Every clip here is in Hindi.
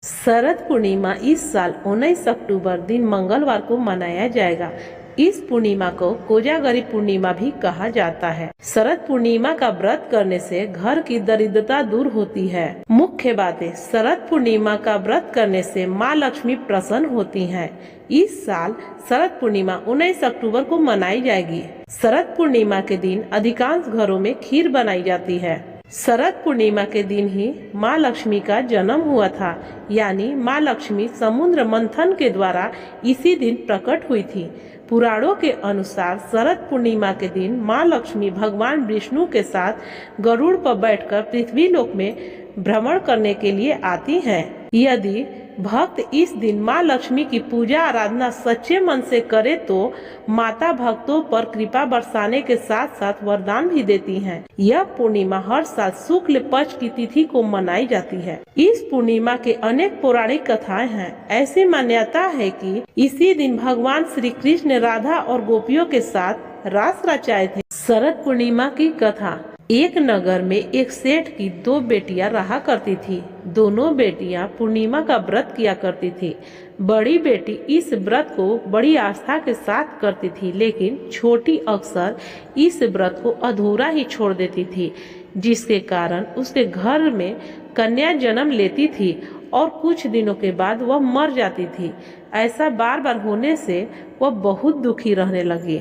शरद पूर्णिमा इस साल 19 अक्टूबर दिन मंगलवार को मनाया जाएगा। इस पूर्णिमा को कोजागरी पूर्णिमा भी कहा जाता है। शरद पूर्णिमा का व्रत करने से घर की दरिद्रता दूर होती है। मुख्य बातें, शरद पूर्णिमा का व्रत करने से माँ लक्ष्मी प्रसन्न होती हैं। इस साल शरद पूर्णिमा 19 अक्टूबर को मनाई जाएगी। शरद पूर्णिमा के दिन अधिकांश घरों में खीर बनाई जाती है। शरद पूर्णिमा के दिन ही माँ लक्ष्मी का जन्म हुआ था, यानी माँ लक्ष्मी समुद्र मंथन के द्वारा इसी दिन प्रकट हुई थी। पुराणों के अनुसार शरद पूर्णिमा के दिन माँ लक्ष्मी भगवान विष्णु के साथ गरुड़ पर बैठकर पृथ्वी लोक में भ्रमण करने के लिए आती हैं। यदि भक्त इस दिन माँ लक्ष्मी की पूजा आराधना सच्चे मन से करे तो माता भक्तों पर कृपा बरसाने के साथ साथ वरदान भी देती हैं। यह पूर्णिमा हर साल शुक्ल पक्ष की तिथि को मनाई जाती है। इस पूर्णिमा के अनेक पौराणिक कथाएं हैं। ऐसी मान्यता है कि इसी दिन भगवान श्री कृष्ण राधा और गोपियों के साथ रास रचाए थे। शरद पूर्णिमा की कथा। एक नगर में एक सेठ की दो बेटियां रहा करती थी। दोनों बेटियां पूर्णिमा का व्रत किया करती थी। बड़ी बेटी इस व्रत को बड़ी आस्था के साथ करती थी, लेकिन छोटी अक्सर इस व्रत को अधूरा ही छोड़ देती थी, जिसके कारण उसके घर में कन्या जन्म लेती थी और कुछ दिनों के बाद वह मर जाती थी। ऐसा बार बार होने से वह बहुत दुखी रहने लगी।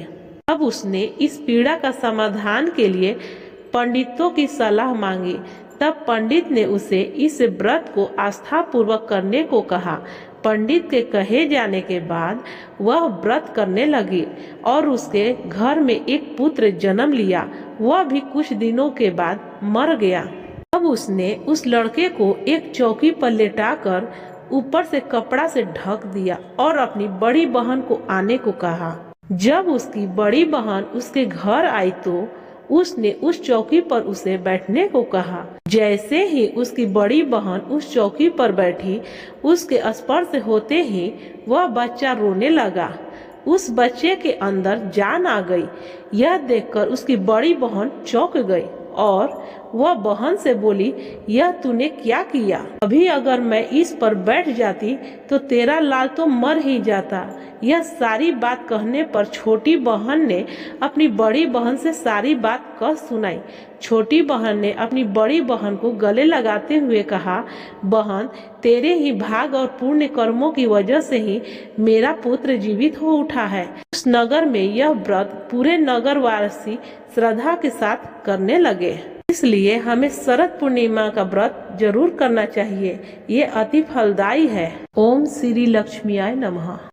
अब उसने इस पीड़ा का समाधान के लिए पंडितों की सलाह मांगी। तब पंडित ने उसे इस व्रत को आस्था पूर्वक करने को कहा। पंडित के कहे जाने के बाद वह व्रत करने लगी और उसके घर में एक पुत्र जन्म लिया। वह भी कुछ दिनों के बाद मर गया। अब उसने उस लड़के को एक चौकी पर लेटाकर ऊपर से कपड़ा से ढक दिया और अपनी बड़ी बहन को आने को कहा। जब उसकी बड़ी बहन उसके घर आई तो उसने उस चौकी पर उसे बैठने को कहा। जैसे ही उसकी बड़ी बहन उस चौकी पर बैठी, उसके स्पर्श होते ही वह बच्चा रोने लगा। उस बच्चे के अंदर जान आ गई। यह देखकर उसकी बड़ी बहन चौंक गई और वह बहन से बोली, यह तूने क्या किया? अभी अगर मैं इस पर बैठ जाती तो तेरा लाल तो मर ही जाता। यह सारी बात कहने पर छोटी बहन ने अपनी बड़ी बहन से सारी बात कह सुनाई। छोटी बहन ने अपनी बड़ी बहन को गले लगाते हुए कहा, बहन, तेरे ही भाग और पुण्य कर्मों की वजह से ही मेरा पुत्र जीवित हो उठा है। उस नगर में यह व्रत पूरे नगर वासी श्रद्धा के साथ करने लगे। इसलिए हमें शरद पूर्णिमा का व्रत जरूर करना चाहिए। ये अति फलदायी है। ओम श्री लक्ष्मीयाय नमः।